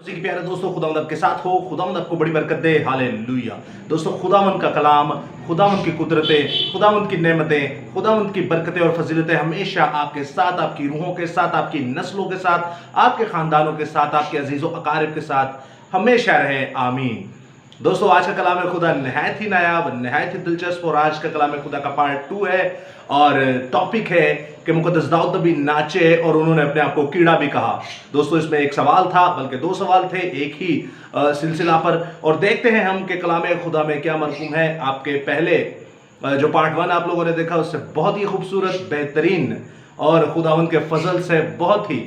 जी प्यारे दोस्तों, खुदावंद आपके साथ हो। खुदावंद आपको बड़ी बरकत दे। हालेलुया। दोस्तों, खुदावंद का कलाम, खुदावंद की कुदरतें, खुदावंद की नेमतें, खुदावंद की बरकतें और फजीलतें हमेशा आपके साथ, आपकी रूहों के साथ, आपकी नस्लों के साथ, आपके खानदानों के साथ, आपके अजीजों अकारिब के साथ हमेशा रहे। आमीन। दोस्तों, आज का कलाम खुदा नहायत ही नायाब, नहायत ही दिलचस्प। और आज का कलाम खुदा का पार्ट 2 है और टॉपिक है कि मुकद्दस दाऊद नबी नाचे और उन्होंने अपने आप को कीड़ा भी कहा। दोस्तों, इसमें एक सवाल था, बल्कि 2 सवाल थे एक ही सिलसिला पर। और देखते हैं हम कि कलाम खुदा में क्या मरकूम है। आपके पहले जो पार्ट 1 आप लोगों ने देखा, उससे बहुत ही खूबसूरत, बेहतरीन और खुदावंद के फजल से बहुत ही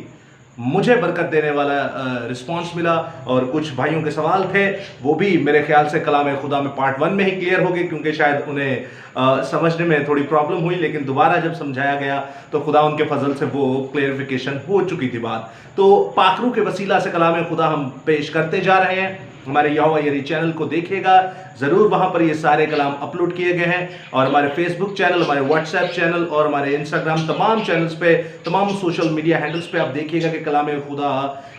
मुझे बरकत देने वाला रिस्पांस मिला। और कुछ भाइयों के सवाल थे, वो भी मेरे ख्याल से कलाम खुदा में पार्ट 1 में ही क्लियर हो गए, क्योंकि शायद उन्हें समझने में थोड़ी प्रॉब्लम हुई। लेकिन दोबारा जब समझाया गया तो खुदा उनके फजल से वो क्लियरिफिकेशन हो चुकी थी बात। तो पाखरू के वसीला से कलाम खुदा हम पेश करते जा रहे हैं। हमारे यहोवा यरी चैनल को देखिएगा ज़रूर, वहाँ पर ये सारे कलाम अपलोड किए गए हैं। और हमारे फेसबुक चैनल, हमारे व्हाट्सएप चैनल और हमारे इंस्टाग्राम, तमाम चैनल्स पे, तमाम सोशल मीडिया हैंडल्स पे आप देखिएगा कि कलाम खुदा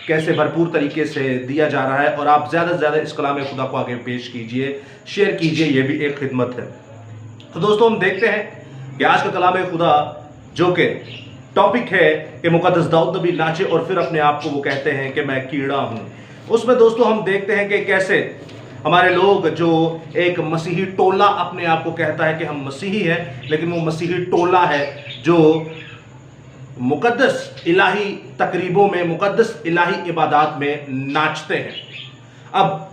कैसे भरपूर तरीके से दिया जा रहा है। और आप ज़्यादा से ज़्यादा इस कलाम खुदा को आगे पेश कीजिए, शेयर कीजिए, ये भी एक खिदमत है। तो दोस्तों, हम देखते हैं कि आज का कलाम खुदा जो कि टॉपिक है कि मुकद्दस दाऊद नबी नाचे और फिर अपने आप को वो कहते हैं कि मैं कीड़ा हूँ। उसमें दोस्तों हम देखते हैं कि कैसे हमारे लोग, जो एक मसीही टोला अपने आप को कहता है कि हम मसीही हैं, लेकिन वो मसीही टोला है जो मुकद्दस इलाही तकरीबों में, मुकद्दस इलाही इबादत में नाचते हैं। अब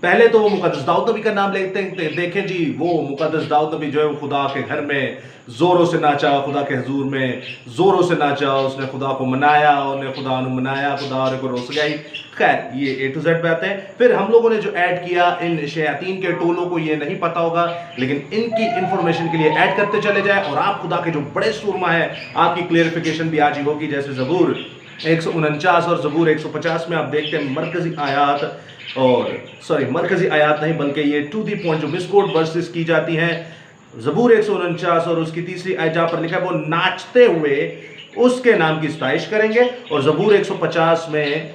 पहले तो वो मुकद्दस दाऊद नबी का नाम लेते हैं। देखें जी, वो मुकद्दस दाऊद नबी जो है खुदा के घर में जोरों से नाचा, खुदा के हजूर में जोरों से नाचा, उसने खुदा को मनाया, उन्हें खुदा ने मनाया, खुदा को रोस गई। खैर, ये A to Z बातें हैं। फिर हम लोगों ने जो ऐड किया, इन शयातीन के टोलों को ये नहीं पता होगा, लेकिन इनकी इंफॉर्मेशन के लिए ऐड करते चले जाए और आप खुदा के जो बड़े सूरमा है, आपकी क्लियरिफिकेशन भी आज ही होगी। जैसे ज़बूर 149 और ज़बूर 150 में आप देखते हैं मरकजी आयात, और मरकजी आयात नहीं बल्कि ये टू दी पॉइंट जो मिसकोट वर्सेस की जाती हैं। ज़बूर 149 और उसकी तीसरी आयत जहाँ पर लिखा है वो नाचते हुए उसके नाम की सताइश करेंगे। और ज़बूर 150 में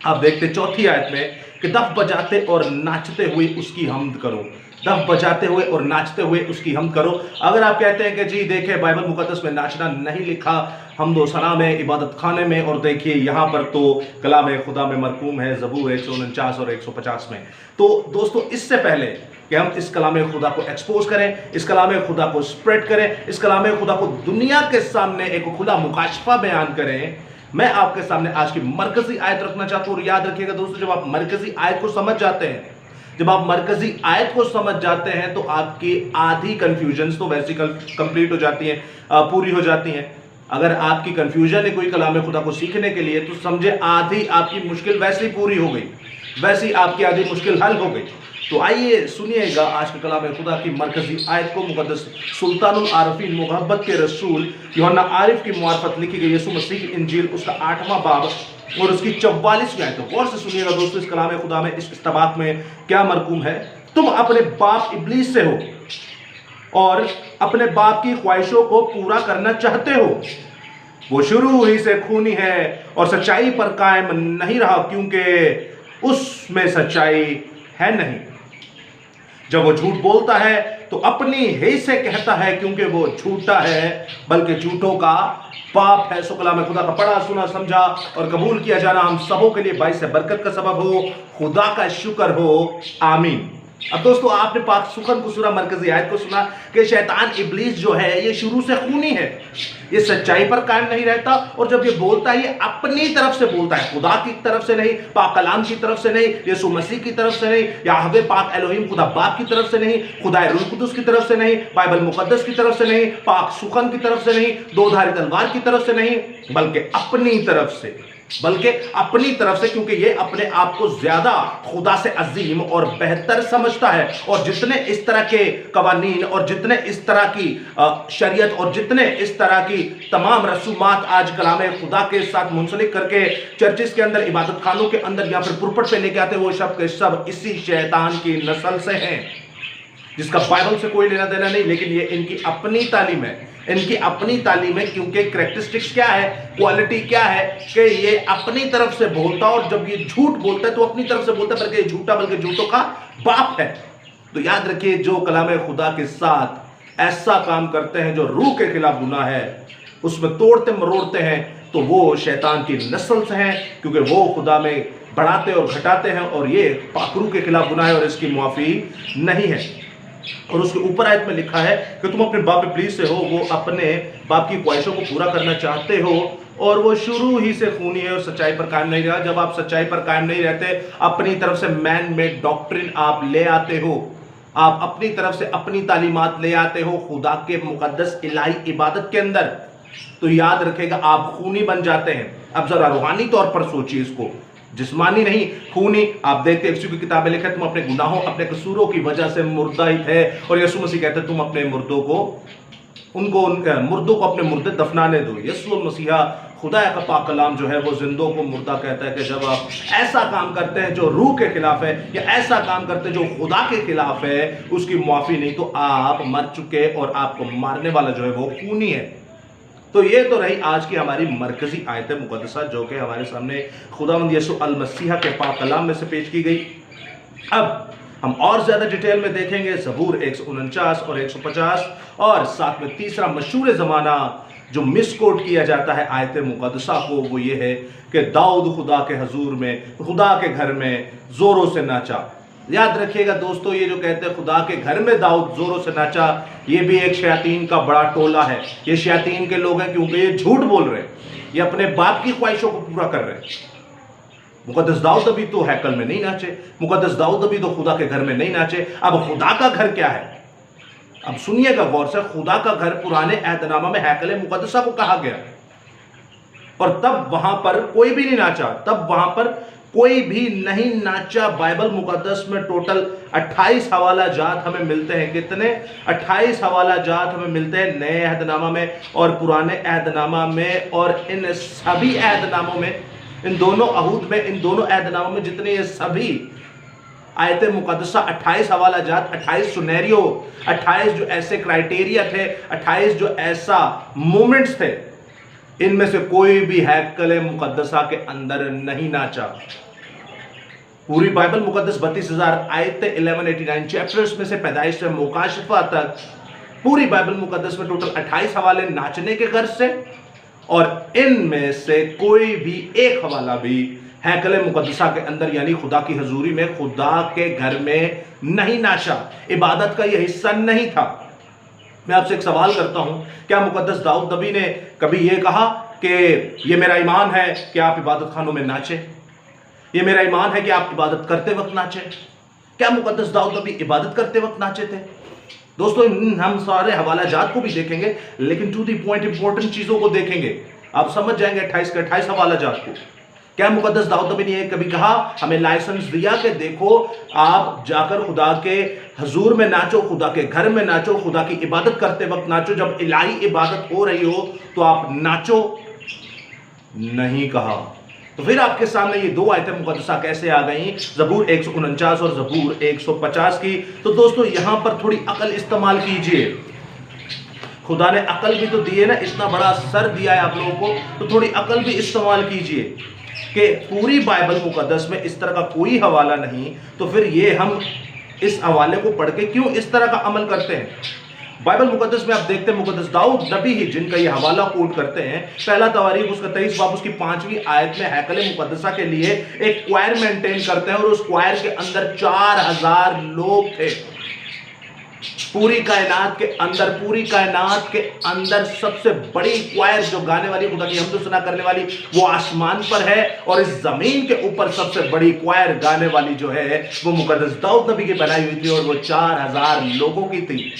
आप देखते चौथी आयत में कि दफ बजाते और नाचते हुए उसकी हमद करो, दफ बजाते हुए और नाचते हुए उसकी हमद करो। अगर आप कहते हैं कि जी देखिए बाइबल मुकद्दस में नाचना नहीं लिखा, हमदो सना में, इबादत खाने में, और देखिए यहाँ पर तो कलाम खुदा में मरकूम है ज़बूर 149 और 150 में। तो दोस्तों, इससे पहले कि हम इस कलाम खुदा को एक्सपोज करें, इस कलाम खुदा को स्प्रेड करें, इस कलाम खुदा को दुनिया के सामने एक खुला मुकाशफा बयान करें, मैं आपके सामने आज की मरकजी आयत रखना चाहता हूँ। और याद रखिएगा दोस्तों, जब आप मरकजी आयत को समझ जाते हैं, जब आप मरकजी आयत को समझ जाते हैं, तो आपकी आधी कंफ्यूजन्स तो वैसे कंप्लीट हो जाती हैं, पूरी हो जाती हैं। अगर आपकी कंफ्यूजन है कोई कलाम खुदा को सीखने के लिए, तो समझे आधी आपकी मुश्किल वैसे ही पूरी हो गई, वैसी आपकी आधी मुश्किल हल हो गई। तो आइए सुनिएगा आज के कलाम खुदा की मरकजी आयत को। मुकद्दस सुल्तानुल आरफीन, मोहब्बत के रसूल यूहन्ना आरिफ की मार्फत लिखी गई यीशु मसीह की इंजील, उसका 8वां बाब और उसकी 44वीं आयत। गौर से सुनिएगा दोस्तों, इस कलाम खुदा में, इस इस्तबाक में क्या मरकूम है। तुम अपने बाप इब्लीस से हो और अपने बाप की ख्वाहिशों को पूरा करना चाहते हो। वो शुरू ही से खूनी है और सच्चाई पर कायम नहीं रहा, क्योंकि उसमें सच्चाई है नहीं। जब वो झूठ बोलता है तो अपनी ही से कहता है, क्योंकि वो झूठा है, बल्कि झूठों का बाप है। सो कलाम खुदा का पढ़ा, सुना, समझा और कबूल किया जाना हम सबों के लिए बाइस बरकत का सबब हो। खुदा का शुक्र हो। आमीन। अब दोस्तों, आपने पाक सुखन कुसूरा मरकजी आयत को सुना कि शैतान इब्लीस जो है ये शुरू से खूनी है, ये सच्चाई पर कायम नहीं रहता। और जब ये बोलता है, ये अपनी तरफ से बोलता है, खुदा की तरफ से नहीं, पाक कलाम की तरफ से नहीं, यीशु मसीह की तरफ से नहीं, याहवे पाक एलोहिम खुदा बाप की तरफ से नहीं, खुदा रूह कुदुस की तरफ से नहीं, बाइबल मुकद्दस की तरफ से नहीं, पाक सुखन की तरफ से नहीं, दो धारी तलवार की तरफ से नहीं, बल्कि अपनी तरफ से, क्योंकि ये अपने आप को ज्यादा खुदा से अजीम और बेहतर समझता है। और जितने इस तरह के कवानीन और जितने इस तरह की शरीयत और जितने इस तरह की तमाम रसूमात आज कलाम खुदा के साथ मुंसलिक करके चर्चिस के अंदर, इबादत खानों के अंदर या फिर पुरपट पे लेके आते, वो सब के सब इसी शैतान की नस्ल से हैं, जिसका बाइबल से कोई लेना देना नहीं, लेकिन ये इनकी अपनी तालीम है, इनकी अपनी तालीम है, क्योंकि कैरेक्टरिस्टिक्स क्या है, क्वालिटी क्या है कि ये अपनी तरफ से बोलता, और जब ये झूठ बोलता है तो अपनी तरफ से बोलता है, बल्कि झूठा बल्कि झूठों का बाप है। तो याद रखिए, जो कलाम खुदा के साथ ऐसा काम करते हैं जो रूह के खिलाफ गुनाह है, उसमें तोड़ते मरोड़ते हैं, तो वो शैतान की नस्ल से हैं, क्योंकि वो खुदा में बढ़ाते और घटाते हैं, और ये पाकरू के खिलाफ गुनाह है और इसकी मुआफी नहीं है। और उसके ऊपर आयत में लिखा है कि तुम अपने बाप प्लीज से हो, वो अपने बाप की ख्वाहिशों को पूरा करना चाहते हो, और वो शुरू ही से खूनी है और सच्चाई पर कायम नहीं रहा। जब आप सच्चाई पर कायम नहीं रहते, अपनी तरफ से मैन मेड डॉक्ट्रिन आप ले आते हो, आप अपनी तरफ से अपनी तालीमात ले आते हो खुदा के मुकद्दस इलाही इबादत के अंदर, तो याद रखेगा आप खूनी बन जाते हैं। अब जरा रूहानी तौर पर सोचिए इसको, जिस्मानी नहीं, खूनी। आप देखते हैं की किताबें लिखे, तुम अपने गुनाहों अपने कसूरों की वजह से मुर्दा ही थे, और यीशु मसीह कहते हैं तुम अपने मुर्दों को मुर्दों को अपने मुर्दे दफनाने दो। यीशु मसीहा खुदा का पाक कलाम जो है वो जिंदों को मुर्दा कहता है कि जब आप ऐसा काम करते हैं जो रूह के खिलाफ है, या ऐसा काम करते हैं जो खुदा के खिलाफ है, उसकी मुआफी नहीं, तो आप मर चुके, और आपको मारने वाला जो है वो खूनी है। तो ये तो रही आज की हमारी मरकजी आयत मुकद्दसा, जो कि हमारे सामने खुदावंद यीशु अल मसीह के पाक कलाम में से पेश की गई। अब हम और ज्यादा डिटेल में देखेंगे ज़बूर 149 और 150, और साथ में तीसरा मशहूर ज़माना जो मिसकोट किया जाता है आयत मुकद्दसा को, वो ये है कि दाऊद खुदा के हजूर में, खुदा के घर में जोरों से नाचा। याद रखिएगा दोस्तों, ये जो कहते हैं खुदा के घर में दाऊद जोरों से नाचा, ये भी एक शयातीन का बड़ा टोला है। ये शयातीन के लोग हैं, क्योंकि ये झूठ बोल रहे हैं, ये अपने बाप की ख्वाहिशों को पूरा कर रहे हैं। मुकद्दस दाऊद अभी तो हैकल में नहीं नाचे, मुकद्दस दाऊद अभी तो खुदा के घर में नहीं नाचे। अब खुदा का घर क्या है, अब सुनिएगा गौर से, खुदा का घर पुराने अहदनामा में हैकल मुकद्दसा को कहा गया, और तब वहां पर कोई भी नहीं नाचा, तब वहां पर कोई भी नहीं नाचा। बाइबल मुकद्दस में टोटल 28 हवाला जात हमें मिलते हैं। कितने? 28 हवाला जात हमें मिलते हैं नए अहदनामा में और पुराने अहदनामा में, और इन सभी अहदनामों में, इन दोनों अहूद में, इन दोनों अहदनामों में जितने ये सभी आयत मुकद्दसा 28 हवाला जात, 28 सुनेरियो, 28 जो ऐसे क्राइटेरिया थे, 28 जो ऐसा मोमेंट्स थे, इनमें से कोई भी हैकल मुकद्दसा के अंदर नहीं नाचा। पूरी बाइबल मुकद्दस 32,000 आयतें, 1189 चैप्टर्स में से पैदाइश से मुकाशफा तक पूरी बाइबल मुकद्दस में टोटल 28 हवाले नाचने के गर्ज से, और इनमें से कोई भी एक हवाला भी हैकल मुकद्दसा के अंदर यानी खुदा की हजूरी में, खुदा के घर में नहीं नाचा। इबादत का यह हिस्सा नहीं था। मैं आपसे एक सवाल करता हूं, क्या मुकद्दस दाऊद नबी ने कभी यह कहा कि यह मेरा ईमान है कि आप इबादत खानों में नाचे, यह मेरा ईमान है कि आप इबादत करते वक्त नाचे? क्या मुकद्दस दाऊद नबी इबादत करते वक्त नाचे थे? दोस्तों, हम सारे हवाला जात को भी देखेंगे, लेकिन टू दी पॉइंट इंपॉर्टेंट चीजों को देखेंगे, आप समझ जाएंगे 28 के 28 हवाला जात को। क्या मुकद्दस दाऊद नबी ने कभी कहा, हमें लाइसेंस दिया कि देखो आप जाकर खुदा के हजूर में नाचो, खुदा के घर में नाचो, खुदा की इबादत करते वक्त नाचो, जब इलाही इबादत हो रही हो तो आप नाचो? नहीं कहा। तो फिर आपके सामने ये दो आयतें मुकद्दसा कैसे आ गई, ज़बूर 149 और ज़बूर 150 की? तो दोस्तों, यहां पर थोड़ी अकल इस्तेमाल कीजिए। खुदा ने अकल भी तो दी है ना, इतना बड़ा सर दिया है आप लोगों को, तो थोड़ी अकल भी इस्तेमाल कीजिए कि पूरी बाइबल मुकद्दस में इस तरह का कोई हवाला नहीं, तो फिर ये हम इस हवाले को पढ़ के क्यों इस तरह का अमल करते हैं? बाइबल मुकद्दस में आप देखते हैं मुकद्दस दाऊद नबी ही जिनका ये हवाला कोट करते हैं। पहला तवारीख उसका 23 बाब उसकी 5वीं आयत में हैकल मुकद्दसा के लिए एक क्वायर मेंटेन करते हैं, और उस क्वायर के अंदर 4000 लोग थे। पूरी कायनात के अंदर सबसे बड़ी क्वायर जो गाने वाली, खुदा की हमदो सना करने वाली, वो आसमान पर है, और इस जमीन के ऊपर सबसे बड़ी क्वायर गाने वाली जो है वो मुकद्दस दाऊद नबी की बनाई हुई थी, और वो 4000 लोगों की थी।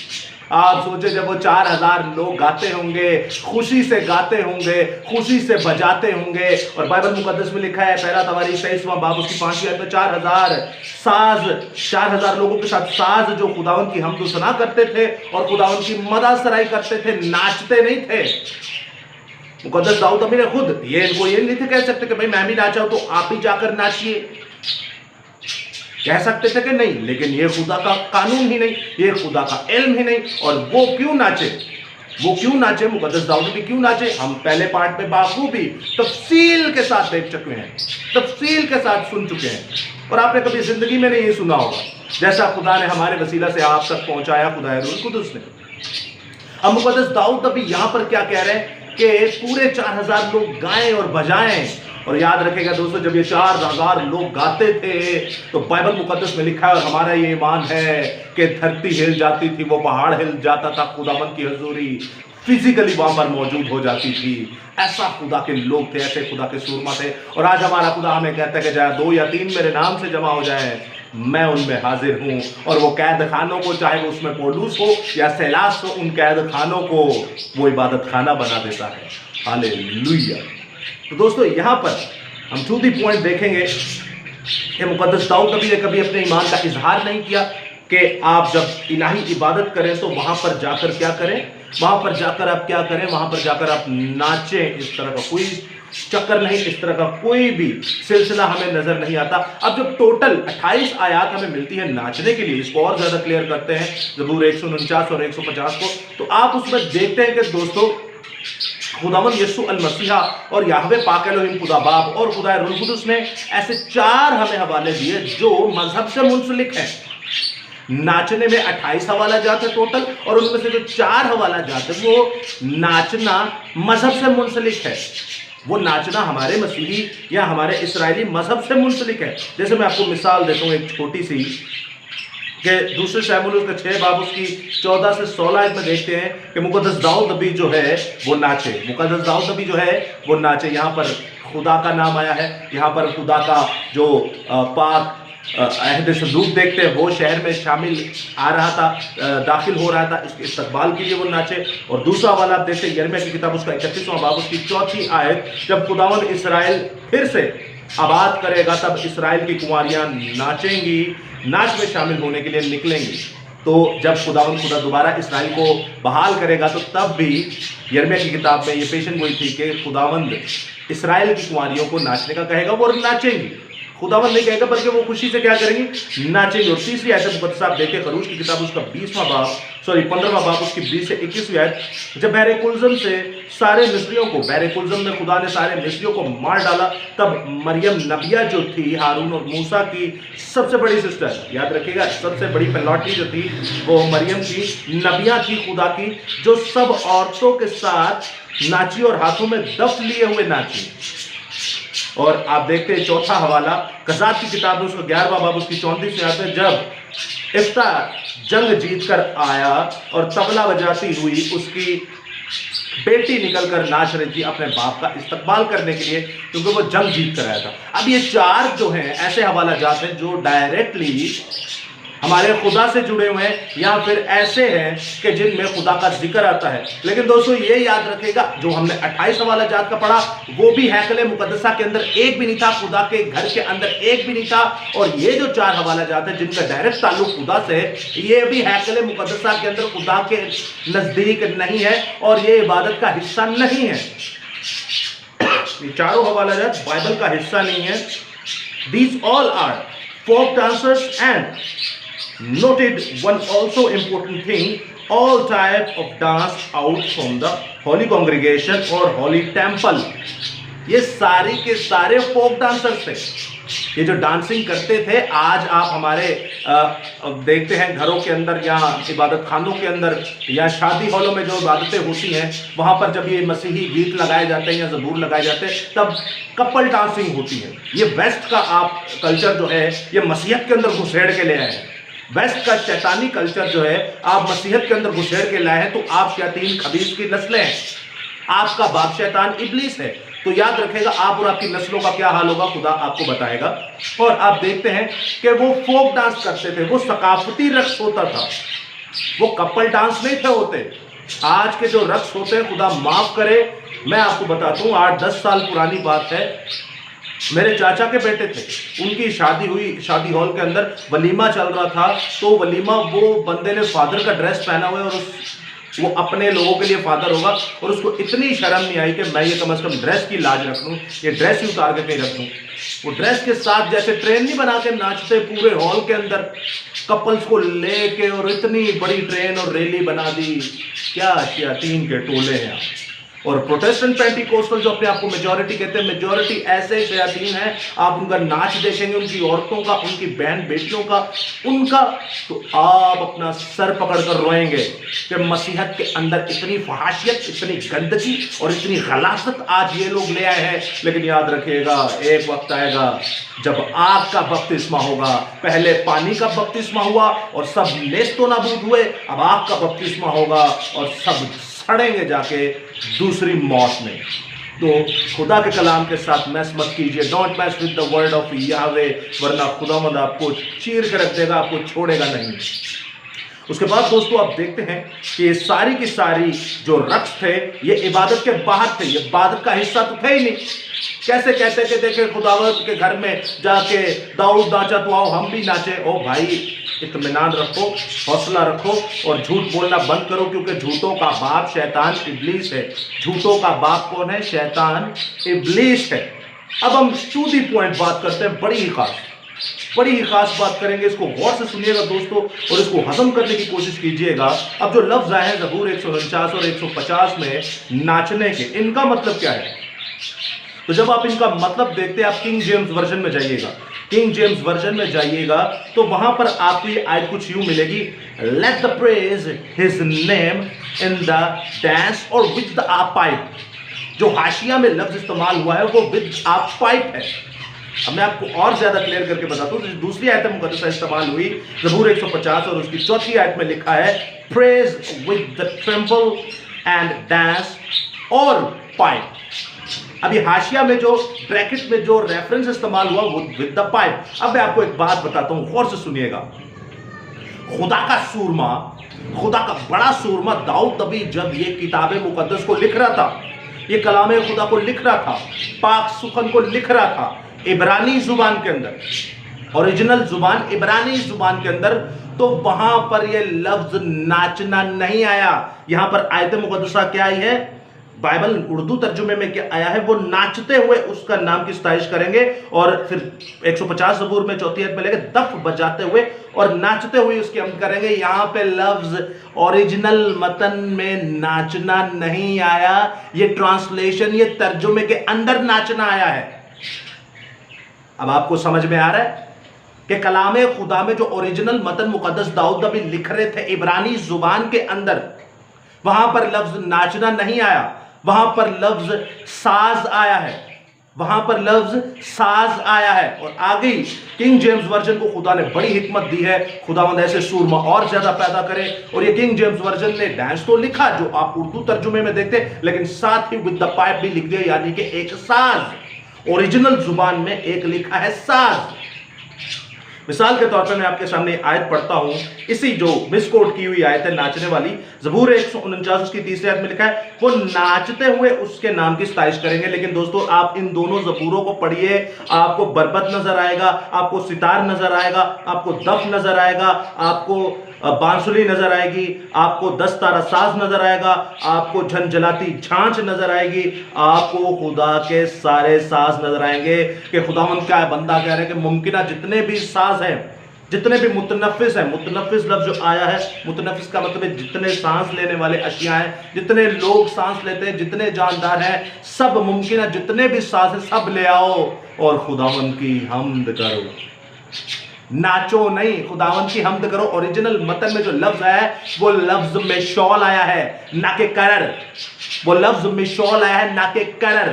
आप सोचे जब वो 4000 लोग गाते होंगे, खुशी से गाते होंगे, खुशी से बजाते होंगे, और बाइबल मुकद्दस में लिखा है पहला तवारीख 23वां बाब उसकी 5वीं आयत में 4000 लोगों के साथ साज जो खुदावंद की हमदो सना करते थे और खुदावंद की मदासराई करते थे, नाचते नहीं थे। मुकद्दस दाऊद नबी ने खुद इनको ये नहीं थे कह सकते कि भाई मैं भी नाचा हूं तो आप भी जाकर नाचिए, कह सकते थे कि नहीं, लेकिन ये खुदा का कानून ही नहीं, ये खुदा का इल्म ही नहीं, और वो क्यों नाचे? वो क्यों नाचे, मुकद्दस दाऊद नबी क्यों नाचे, हम पहले पार्ट में बाखूबी तफसील के साथ देख चुके हैं, तफसील के साथ सुन चुके हैं। और आपने कभी जिंदगी में नहीं सुना होगा जैसा खुदा ने हमारे वसीला से आप तक पहुंचाया, खुदा रूह कुदस ने। अब मुकद्दस दाऊद नबी यहां पर क्या कह रहे हैं कि पूरे 4000 लोग गाएं और बजाएं। और याद रखेगा दोस्तों, जब ये 4000 लोग गाते थे तो बाइबल मुकद्दस में लिखा है, और हमारा ये ईमान है कि धरती हिल जाती थी, वो पहाड़ हिल जाता था, खुदावंद की हजूरी फिजिकली वहां पर मौजूद हो जाती थी। ऐसा खुदा के लोग थे, ऐसे खुदा के सूरमा थे। और आज हमारा खुदा हमें कहता है कि जहाँ 2 या 3 मेरे नाम से जमा हो जाए, मैं उनमें हाजिर हूं। और वो कैद खानों को, चाहे वो उसमें पौलुस हो या सैलास हो, उन कैद खानों को वो इबादत खाना बना देता है। हालेलुया। तो दोस्तों यहां पर हम टू दी पॉइंट देखेंगे कि मुकद्दस दाऊद नबी ने कभी अपने ईमान का इजहार नहीं किया कि आप जब इलाही इबादत करें तो वहां पर जाकर क्या करें, वहां पर जाकर आप क्या करें, वहां पर जाकर आप नाचें। इस तरह का कोई चक्कर नहीं, इस तरह का कोई भी सिलसिला हमें नजर नहीं आता। अब जब टोटल 28 आयात हमें मिलती है नाचने के लिए, इसको और ज्यादा क्लियर करते हैं ज़बूर 149 और 150 को, तो आप उसमें देखते हैं कि दोस्तों खुदावंद यीशु अल मसीहा और याहवे पाक एलोहिम खुदा बाप और खुदा रूह कुदस ने ऐसे 4 हमें हवाले दिए जो मजहब से मुंसलिक हैं। नाचने में 28 हवाला जात है टोटल, और उनमें से जो 4 हवाला जात है वो नाचना मजहब से मुंसलिक है। वो नाचना हमारे मसीही या हमारे इस्राएली मजहब से मुंसलिक है। जैसे मैं आपको मिसाल देता हूँ एक छोटी सी, कि दूसरे शमूएल उसके 6 बाब उसकी 14 से 16 में देखते हैं कि मुकद्दस दाऊद नबी जो है वो नाचे, मुकद्दस दाऊद नबी जो है वो नाचे। यहाँ पर खुदा का नाम आया है, यहाँ पर खुदा का जो पाक अहद संदूक देखते हैं वो शहर में शामिल आ रहा था, दाखिल हो रहा था, इसके इस्तकबाल के लिए वो नाचे। और दूसरा वाला आप देखते हैं यिर्मयाह की किताब उसका 31वां बाब उसकी 4थी आयत, जब खुदावंद इसराइल फिर से आबाद करेगा तब इसराइल की कुंवारियां नाचेंगी, नाच में शामिल होने के लिए निकलेंगी। तो जब खुदा दोबारा इसराइल को बहाल करेगा तो तब भी यिर्मयाह की किताब में ये पेशन गोई थी कि खुदावंद इसराइल की कुंवारियों को नाचने का कहेगा, वो नाचेंगी। खुदावंद नहीं कहेगा बल्कि वो खुशी से क्या करेंगी, नाचेंगे। और तीसरी आयत मुकद्दस आप देखें खरूज की किताब उसका 15वां बाब उसकी 20 से 21वीं आयत, जब बहरे कुलजम से सारे मिस्रियों को, बहरे कुलजम में खुदा ने सारे मिस्रियों को मार डाला, तब मरियम नबिया जो थी हारून और मूसा की सबसे बड़ी सिस्टर, याद रखिएगा सबसे बड़ी पहलौटी जो थी वो मरियम की नबिया थी खुदा की, जो सब औरतों के साथ नाची और हाथों में दफ लिए हुए नाची। और आप देखते हैं चौथा हवाला कज़ात की किताब में उसका 11वां बाब उसकी 34 में आता है, जब इफ्ता जंग जीत कर आया और तबला बजाती हुई उसकी बेटी निकलकर नाच रही थी अपने बाप का इस्तकबाल करने के लिए, क्योंकि वो जंग जीत कर आया था। अब ये 4 जो हैं ऐसे हवाला जात हैं जो डायरेक्टली हमारे खुदा से जुड़े हुए हैं, या फिर ऐसे हैं कि जिनमें खुदा का जिक्र आता है। लेकिन दोस्तों ये याद रखेगा, जो हमने 28 हवाला जात का पढ़ा वो भी हैकल मुकद्दसा के अंदर एक भी नहीं था, खुदा के घर के अंदर एक भी नहीं था। और ये जो 4 हवाला जात है जिनका डायरेक्ट ताल्लुक खुदा से है, ये भी हैकल मुकद्दसा के अंदर खुदा के नजदीक नहीं है और ये इबादत का हिस्सा नहीं है। ये चारों हवाला जात बाइबल का हिस्सा नहीं है। These all are folk dancers and noted one also important thing, all type of dance out from the holy congregation or holy temple। ये सारे के सारे फोक डांसर्स थे, ये जो डांसिंग करते थे। आज आप हमारे देखते हैं घरों के अंदर या इबादत खानों के अंदर या शादी हॉलों में जो इबादतें होती हैं, वहाँ पर जब ये मसीही गीत लगाए जाते हैं या ज़बूर लगाए जाते हैं तब कपल डांसिंग होती है। ये वेस्ट का आप कल्चर जो है ये मसीहत के अंदर घुसेड़ के ले आए हैं। वेस्ट का शैतानी कल्चर जो है आप मसीहत के अंदर घुसेड़ के लाए हैं, तो आप शैतान खबीस की नस्लें हैं, आपका बाप शैतान इब्लीस है। तो याद रखेगा आप और आपकी नस्लों का क्या हाल होगा खुदा आपको बताएगा। और आप देखते हैं कि वो फोक डांस करते थे, वो सकाफती रक्स होता था, वो कपल डांस नहीं थे होते। आज के जो रक्स होते हैं खुदा माफ करे, मैं आपको बताता हूँ 8-10 साल पुरानी बात है, मेरे चाचा के बेटे थे, उनकी शादी हुई, शादी हॉल के अंदर वलीमा चल रहा था। तो वलीमा वो बंदे ने फादर का ड्रेस पहना हुआ है और वो अपने लोगों के लिए फादर होगा, और उसको इतनी शर्म नहीं आई कि मैं ये कम से कम ड्रेस की लाज रख लूँ, ये ड्रेस ही उतार के कहीं रख दूँ। वो ड्रेस के साथ जैसे ट्रेन नहीं बना के नाचते पूरे हॉल के अंदर कपल्स को लेके, और इतनी बड़ी ट्रेन और रैली बना दी क्या शयातीन के टोले हैं। और प्रोटेस्टेंट पेंटिकोस्टल जो अपने आप को मेजॉरिटी कहते हैं, मेजॉरिटी ऐसे शयातीन हैं, आप उनका नाच देखेंगे, उनकी औरतों का, उनकी बहन बेटियों का, उनका, तो आप अपना सर पकड़कर रोएंगे कि मसीहत के अंदर इतनी फहाशियत, इतनी गंदगी और इतनी गलासत आज ये लोग ले आए हैं। लेकिन याद रखिएगा, एक वक्त आएगा जब आग का बपतिस्मा होगा। पहले पानी का बपतिस्मा हुआ और सब नेस्तो नाबूद हुए, अब आग का बपतिस्मा होगा और सब सड़ेंगे जाके दूसरी मौत में। तो खुदा के कलाम के साथ मैस मत कीजिए, don't mess with the word of Yahweh, वरना खुदावंद आपको चीर के रख देगा, आपको छोड़ेगा नहीं। उसके बाद दोस्तों आप देखते हैं कि ये सारी की सारी जो रक्स थे ये इबादत के बाहर थे, ये इबादत का हिस्सा तो थे ही नहीं। कैसे कहते कि देखे खुदावंद के घर में जाके दाऊद नाचा तो आओ हम भी नाचे। ओ भाई, इत्मीनान रखो, हौसला रखो और झूठ बोलना बंद करो, क्योंकि झूठों का बाप शैतान इब्लीस है। झूठों का बाप कौन है? शैतान इब्लीस है। अब हम टू दी पॉइंट बात करते हैं, बड़ी ही खास बात करेंगे। इसको गौर से सुनिएगा दोस्तों और इसको हजम करने की कोशिश कीजिएगा। अब जो लफ्ज आए हैं ज़बूर 149 और 150 में नाचने के, इनका मतलब क्या है? तो जब आप इनका मतलब देखते हैं, आप किंग जेम्स वर्जन में जाइएगा, किंग जेम्स वर्जन में जाइएगा तो वहां पर आपको ये आयत कुछ यूं मिलेगी, let the praise his name in the dance और विद द आ पाइप। जो हाशिया में लफ्ज इस्तेमाल हुआ है वो विद आ पाइप है। अब मैं आपको और ज्यादा क्लियर करके बताता हूं। तो दूसरी आयत मुकद्दसा इस्तेमाल हुई ज़बूर 150 और उसकी चौथी आयत में लिखा है praise with the tremble and dance और पाइप। अभी हाशिया में जो ब्रैकेट में जो रेफरेंस इस्तेमाल हुआ वो विद द पाइप। अब मैं आपको एक बात बताता हूं, गौर से सुनिएगा। खुदा का सूरमा, खुदा का बड़ा सूरमा दाऊद नबी जब ये किताब मुकद्दस को लिख रहा था, ये कलाम खुदा को लिख रहा था, पाक सुखन को लिख रहा था इब्रानी जुबान के अंदर, ओरिजिनल जुबान इब्रानी जुबान के अंदर, तो वहां पर ये लफ्ज नाचना नहीं आया। यहां पर आयत मुकद्दसा क्या आई है? बाइबल उर्दू तर्जुमे में क्या आया है? वो नाचते हुए उसका नाम की सताइश करेंगे। और फिर 150 ज़बूर में चौथी आयत में लेके दफ बजाते हुए और नाचते हुए उसकी हम्द करेंगे। यहां पे लफ्ज ओरिजिनल मतन में नाचना नहीं आया, ये ट्रांसलेशन, ये तर्जुमे के अंदर नाचना आया है। अब आपको समझ में आ रहा है कि कलाम खुदा में जो ओरिजिनल मतन मुकद्दस दाऊद नबी लिख रहे थे इब्रानी जुबान के अंदर, वहां पर लफ्ज नाचना नहीं आया, वहां पर लफ्ज साज आया है, वहां पर लफ्ज साज आया है। और आगे किंग जेम्स वर्जन को खुदा ने बड़ी हिकमत दी है, खुदावंद ऐसे सूरमा और ज्यादा पैदा करे। और ये किंग जेम्स वर्जन ने डांस तो लिखा जो आप उर्दू तर्जुमे में देखते, लेकिन साथ ही विद द पाइप भी लिख दिया, यानी कि एक साज। ओरिजिनल जुबान में एक लिखा है साज। मिसाल के तौर पर मैं आपके सामने आयत पढ़ता हूं, इसी जो मिसकोट की हुई आयत है नाचने वाली, ज़बूर 149 उसकी तीसरी आयत में लिखा है वो नाचते हुए उसके नाम की सताइश करेंगे। लेकिन दोस्तों आप इन दोनों ज़बूरों को पढ़िए, आपको बरबत नजर आएगा, आपको सितार नजर आएगा, आपको दफ नजर आएगा, आपको बांसुरी नजर आएगी, आपको 10 तारा साज नजर आएगा, आपको झंझलाती झांझ नजर आएगी, आपको खुदा के सारे साज नजर आएंगे। कि खुदावंद क्या है, बंदा कह रहे हैं कि मुमकिन जितने भी साज हैं, जितने भी मुतनफिस हैं, मुतनफिस लफ्ज जो आया है, मुतनफिस का मतलब है जितने सांस लेने वाले अशिया हैं, जितने लोग सांस लेते हैं, जितने जानदार हैं, सब मुमकिन है, जितने भी सांस हैं सब ले आओ और खुदावंद की हम्द करो। नाचो नहीं, खुदावंद की हम्द करो। ओरिजिनल मतन में जो लफ्ज आया है वो लफ्ज मिशौल आया है, ना के करर। वो लफ्ज मिशौल आया है, ना के करर।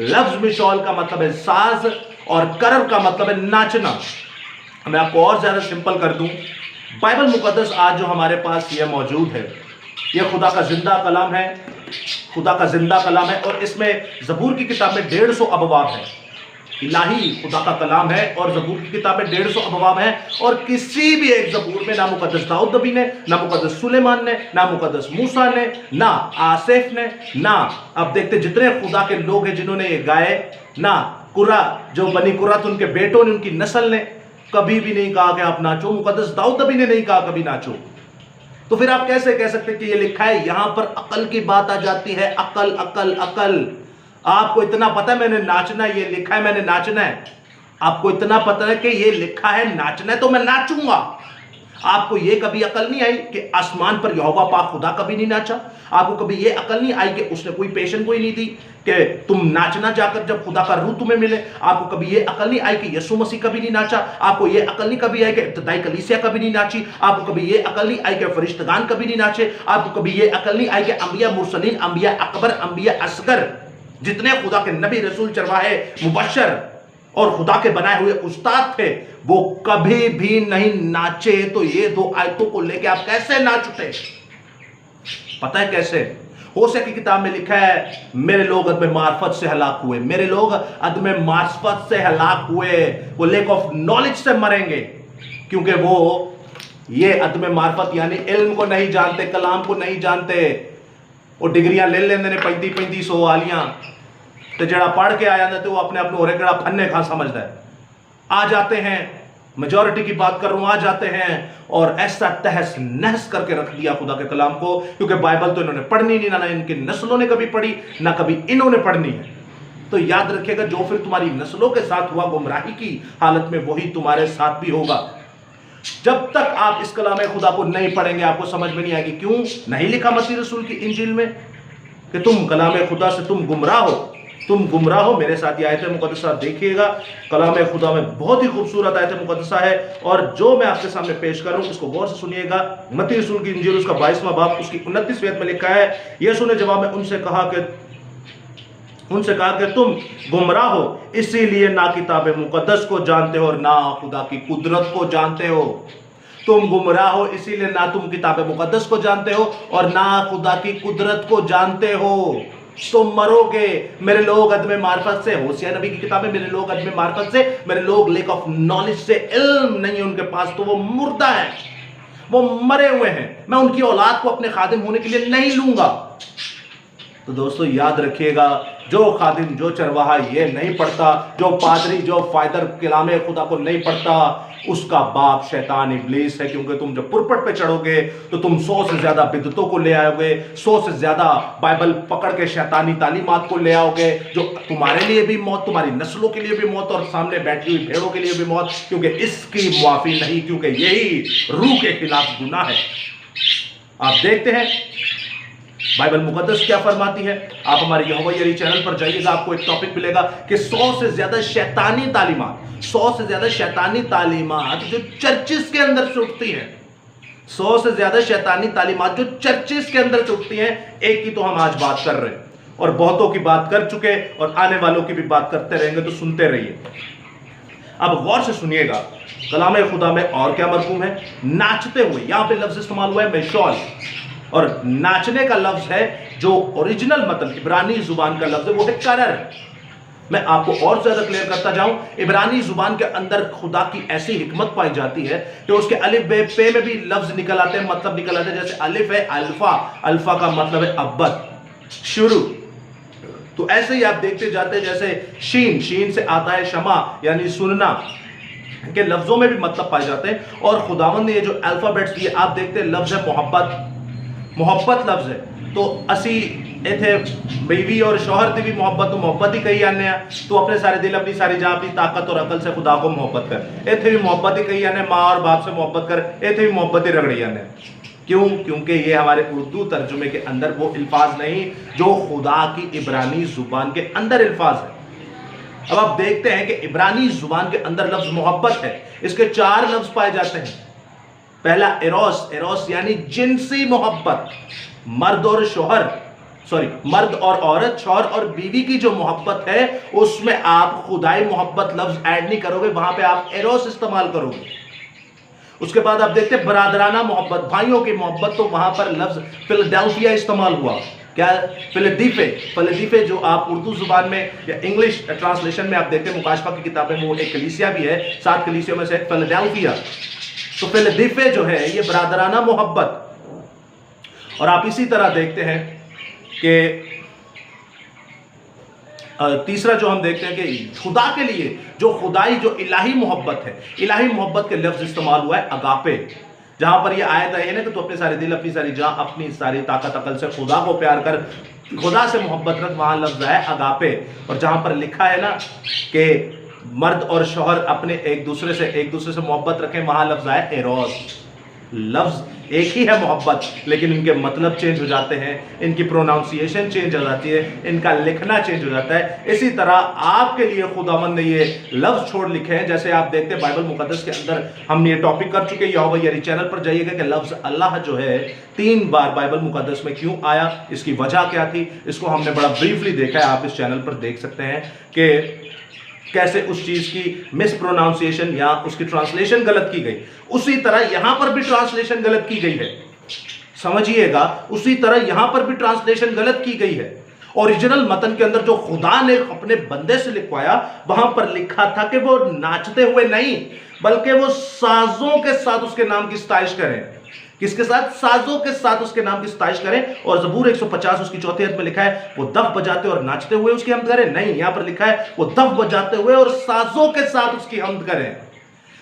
लफ्ज मिशौल का मतलब है साज और करर का मतलब है नाचना। मैं आपको और ज्यादा सिंपल कर दूं, बाइबल मुकद्दस आज जो हमारे पास ये मौजूद है, यह खुदा का जिंदा कलाम है, खुदा का जिंदा कलाम है। और इसमें ज़बूर की किताब में 150 अबवाब है, इलाही खुदा का कलाम है। और ज़बूर की किताब में 150 अबवाब है। और किसी भी एक ज़बूर में ना मुकद्दस दाऊद नबी ने, ना मुकद्दस सुलेमान ने, ना मुकद्दस मूसा ने, ना आसेफ ने, ना अब देखते जितने खुदा के लोग हैं जिन्होंने ये गाए, ना कुरा जो बनी कुरत उनके बेटों ने, उनकी नस्ल ने कभी भी नहीं कहा कि आप नाचो। मुकद्दस दाऊद नबी ने नहीं कहा कभी नाचो। तो फिर आप कैसे कह सकते कि ये लिखा है? यहां पर अकल की बात आ जाती है। अकल अकल अकल। आपको इतना पता है मैंने नाचना है, ये लिखा है मैंने नाचना है। आपको इतना पता है कि ये लिखा है नाचना है तो मैं नाचूंगा। आपको ये कभी अकल नहीं आई कि आसमान पर यहोवा पाक खुदा कभी नहीं नाचा? आपको कभी ये अकल नहीं आई कि उसने कोई पेशन कोई नहीं दी कि तुम नाचना जाकर जब खुदा का रूह तुम्हें मिले? आपको कभी ये अकल नहीं आई कि यीशु मसीह कभी नहीं नाचा? आपको ये अकल नहीं कभी आई कि इब्तिदाई कलीसिया कभी नहीं नाची? आपको कभी ये अकल नहीं आई कि फरिश्तगान कभी नहीं नाचे? आपको कभी ये अकल नहीं आई कि अंबिया मुरसलीन, अंबिया अकबर, अंबिया असगर, जितने खुदा के नबी, रसूल, चरवाहे, मुबश्शिर और खुदा के बनाए हुए उस्ताद थे, वो कभी भी नहीं नाचे? तो ये दो आयतों को लेके आप कैसे नाच उठे? पता है कैसे? होशे की किताब में लिखा है, मेरे लोग अदम मार्फत से हलाक हुए, मेरे लोग अदम मार्फत से हलाक हुए। वो लेक ऑफ नॉलेज से मरेंगे, क्योंकि वो ये अदम मार्फत यानी इल्म को नहीं जानते, कलाम को नहीं जानते। वो डिग्रियां ले लेंगे ने 35-35 वालियां, तो जड़ा पढ़ के आया ना तो वो अपने अपने होरे कड़ा फन्ने खा समझता है। आ जाते हैं, मेजॉरिटी की बात कर रहा हूं, आ जाते हैं और ऐसा तहस नहस करके रख दिया खुदा के कलाम को, क्योंकि बाइबल तो इन्होंने पढ़नी नहीं, ना इनकी नस्लों ने कभी पढ़ी, ना कभी इन्होंने पढ़नी है। तो याद रखिएगा, जो फिर तुम्हारी नस्लों के साथ हुआ गुमराही की हालत में, वही तुम्हारे साथ भी होगा। जब तक आप इस कलाम खुदा को नहीं पढ़ेंगे, आपको समझ में नहीं आएगी। क्यों नहीं लिखा मसीह रसूल की इंजील में कि तुम कलाम खुदा से तुम गुमराह हो, तुम गुमराह हो? मेरे साथ ये आयत मुकद्दसा देखिएगा, कलाम खुदा में बहुत ही खूबसूरत आयत मुकद्दसा है, और जो मैं आपके सामने पेश कर रहा हूं इसको गौर से सुनिएगा। मत्ती रसूल की इंजील उसका 22वां बाब उसकी 29वीं आयत में लिखा है, यीशु ने जवाब में उनसे कहा कि तुम गुमराह हो, इसीलिए ना किताब मुकद्दस को जानते हो और ना खुदा की कुदरत को जानते हो। तुम गुमराह हो इसीलिए ना तुम किताब मुकद्दस को जानते हो और ना खुदा की कुदरत को जानते हो। तुम मरोगे। मेरे लोग अदम मार्फत से, होशिया नबी की किताब में, मेरे लोग अदम मार्फत से, मेरे लोग लेक ऑफ नॉलेज से, इल्म नहीं है उनके पास, तो वो मुर्दा है, वो मरे हुए हैं। मैं उनकी औलाद को अपने खादिम होने के लिए नहीं लूंगा। तो दोस्तों याद रखिएगा, जो खादिम, जो चरवाहा ये नहीं पढ़ता, जो पादरी, जो फायदर कलाम खुदा को नहीं पढ़ता, उसका बाप शैतान इब्लीस है। क्योंकि तुम जब पुरपट पे चढ़ोगे तो तुम 100 से ज्यादा बिदतों को ले आओगे, 100 से ज्यादा बाइबल पकड़ के शैतानी तालीमात को ले आओगे, जो तुम्हारे लिए भी मौत, तुम्हारी नस्लों के लिए भी मौत और सामने बैठी हुई भेड़ों के लिए भी मौत, क्योंकि इसकी मुआफी नहीं, क्योंकि यही रूह के खिलाफ गुनाह है। आप देखते हैं बाइबल मुकद्दस क्या फरमाती है। आप हमारे यहोवा यरी चैनल पर जाइएगा, आपको एक टॉपिक मिलेगा कि 100 से ज्यादा शैतानी तालीमात, 100 से ज्यादा शैतानी तालीमात जो चर्चिस के अंदर से उठती हैं, 100 से ज्यादा शैतानी तालीमात जो चर्चिस के अंदर से उठती हैं। एक की तो हम आज बात कर रहे हैं और बहुतों की बात कर चुके और आने वालों की भी बात करते रहेंगे, तो सुनते रहिए। अब गौर से सुनिएगा, कलाम खुदा में और क्या मरकूम है? नाचते हुए, यहां पे लफ्ज इस्तेमाल हुआ है मेशॉल, और नाचने का लफ्ज है जो ओरिजिनल मतलब इब्रानी जुबान का लफ्ज है वो है करर। मैं आपको और ज्यादा क्लियर करता जाऊं, इब्रानी जुबान के अंदर खुदा की ऐसी हिकमत पाई जाती है कि उसके अलिफ बे पे में भी लफ्ज निकल आते हैं, मतलब निकल आते हैं। जैसे अलिफ है अल्फा, अल्फा का मतलब है अब्बद, शुरू। तो ऐसे ही आप देखते जाते हैं, जैसे शीन, शीन से आता है शमा यानी सुनना, के लफ्जों में भी मतलब पाए जाते हैं। और खुदावंद ने ये जो अल्फाबेट्स दिए, आप देखते हैं लफ्ज है मोहब्बत, मोहब्बत लफ्ज है। तो असी इथे बीवी और शौहर की भी मोहब्बत, तो मोहब्बत ही कही आने, तो अपने सारे दिल, अपनी सारी जान, अपनी ताकत और अकल से खुदा को मोहब्बत कर। इथे भी मोहब्बत ही कही आने, माँ और बाप से मोहब्बत कर, इथे भी मोहब्बत ही रगड़ी आने। क्यों? क्योंकि ये हमारे उर्दू तर्जुमे के अंदर वो अल्फाज नहीं जो खुदा की इब्रानी जुबान के अंदर अल्फाज है। अब आप देखते हैं कि इब्रानी जुबान के अंदर लफ्ज मोहब्बत है, इसके 4 लफ्ज पाए जाते हैं। पहला एरोस, एरोस यानी जिनसी मोहब्बत, मर्द और शौहर, मर्द और औरत, शौहर और बीवी की जो मोहब्बत है, उसमें आप खुदाई मोहब्बत लफ्ज ऐड नहीं करोगे, वहां पे आप एरोस इस्तेमाल करोगे। उसके बाद आप देखते हैं बरादराना मोहब्बत, भाइयों की मोहब्बत, तो वहां पर लफ्ज फिलडेल्फिया इस्तेमाल हुआ। क्या? फिलदीफे, फिलदीफे जो आप उर्दू जुबान में या इंग्लिश ट्रांसलेशन में आप देखते हैं, मुकाशफा की किताबें में वो एक कलीसिया भी है, 7 कलीसियों में से फिलडेल्फिया। तो फिलदीफे जो है ये बरादराना मोहब्बत। और आप इसी तरह देखते हैं कि तीसरा जो हम देखते हैं कि खुदा के लिए जो खुदाई, जो इलाही मोहब्बत है, इलाही मोहब्बत के लफ्ज इस्तेमाल हुआ है अगापे। जहां पर ये आयत है ना कि तू अपने सारे दिल, अपनी सारी जान, अपनी सारी ताकत अकल से खुदा को प्यार कर, खुदा से मोहब्बत रख, वहां लफ्ज है अगापे। और जहां पर लिखा है ना कि मर्द और शौहर अपने एक दूसरे से मोहब्बत रखें, वहां लफ्ज है एरोस। लफ्ज एक ही है मोहब्बत, लेकिन इनके मतलब चेंज हो जाते हैं, इनकी प्रोनाउंसिएशन चेंज हो जाती है, इनका लिखना चेंज हो जाता है। इसी तरह आपके लिए खुदावंद ने ये लफ्ज छोड़ लिखे हैं। जैसे आप देखते हैं बाइबल मुकद्दस के अंदर हम ये टॉपिक कर चुके हैं, यहोवा यरी चैनल पर जाइएगा कि लफ्ज अल्लाह जो है 3 बार बाइबल मुकद्दस में क्यों आया, इसकी वजह क्या थी, इसको हमने बड़ा ब्रीफली देखा है। आप इस चैनल पर देख सकते हैं कि कैसे उस चीज की मिस प्रोनाउंसिएशन या उसकी ट्रांसलेशन गलत की गई। उसी तरह यहां पर भी ट्रांसलेशन गलत की गई है, समझिएगा। उसी तरह यहां पर भी ट्रांसलेशन गलत की गई है। ओरिजिनल मतन के अंदर जो खुदा ने अपने बंदे से लिखवाया, वहां पर लिखा था कि वो नाचते हुए नहीं, बल्कि वो साजों के साथ उसके नाम की सताइश करें। किसके साथ? साजों के साथ उसके नाम की सताइश करें। और जबूर 150 उसकी 4थे आयत में लिखा है वो दफ बजाते और नाचते हुए उसकी हमद करें। नहीं, यहां पर लिखा है वो दफ बजाते हुए और साजों के साथ उसकी हमद करें।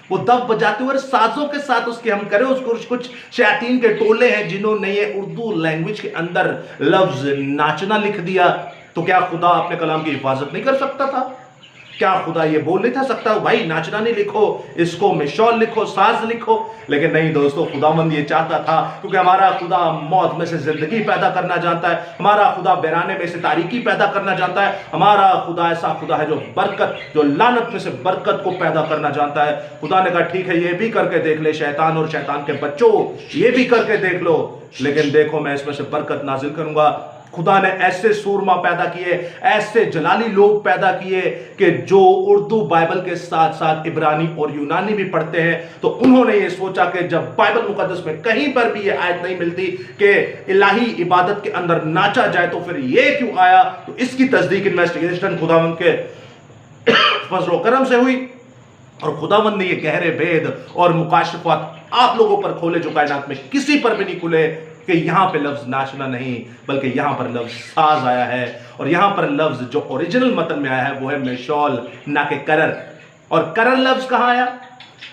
वो दफ बजाते हुए साजों के साथ उसकी हमद करें। उसको कुछ शैतान के टोले हैं जिन्होंने ये उर्दू लैंग्वेज के अंदर लफ्ज नाचना लिख दिया। तो क्या खुदा अपने कलाम की हिफाजत नहीं कर सकता था? क्या खुदा ये बोल नहीं था सकता भाई नाचना नहीं लिखो, इसको मिशौल लिखो, साज लिखो? लेकिन नहीं दोस्तों, खुदावंद ये चाहता था, क्योंकि हमारा खुदा मौत में से जिंदगी पैदा करना जानता है, हमारा खुदा बेराने में से तारीकी पैदा करना जानता है, हमारा खुदा ऐसा खुदा है जो बरकत, जो लानत में से बरकत को पैदा करना जानता है। खुदा ने कहा ठीक है, ये भी करके देख ले शैतान और शैतान के बच्चों, ये भी करके देख लो, लेकिन देखो मैं इसमें से बरकत नाजिल करूंगा। खुदा ने ऐसे सूरमा पैदा किए, ऐसे जलाली लोग पैदा किए कि जो उर्दू बाइबल के साथ साथ इब्रानी और यूनानी भी पढ़ते हैं। तो उन्होंने ये सोचा कि जब बाइबल मुकद्दस में कहीं पर भी ये आयत नहीं मिलती कि इलाही इबादत के अंदर नाचा जाए, तो फिर ये क्यों आया? तो इसकी तस्दीक इन्वेस्टिगेशन खुदावंद के फजल करम से हुई और खुदावंद ने ये गहरे भेद और मुकाशफात आप लोगों पर खोले जो कायनात में किसी पर भी नहीं खुले, कि यहां पे लफ्ज नाचना नहीं, बल्कि यहां पर लफ्ज साज आया है। और यहां पर लफ्ज जो ओरिजिनल मतन में आया है वो है मिशौल, ना कि करर। और करर लफ्ज कहां आया?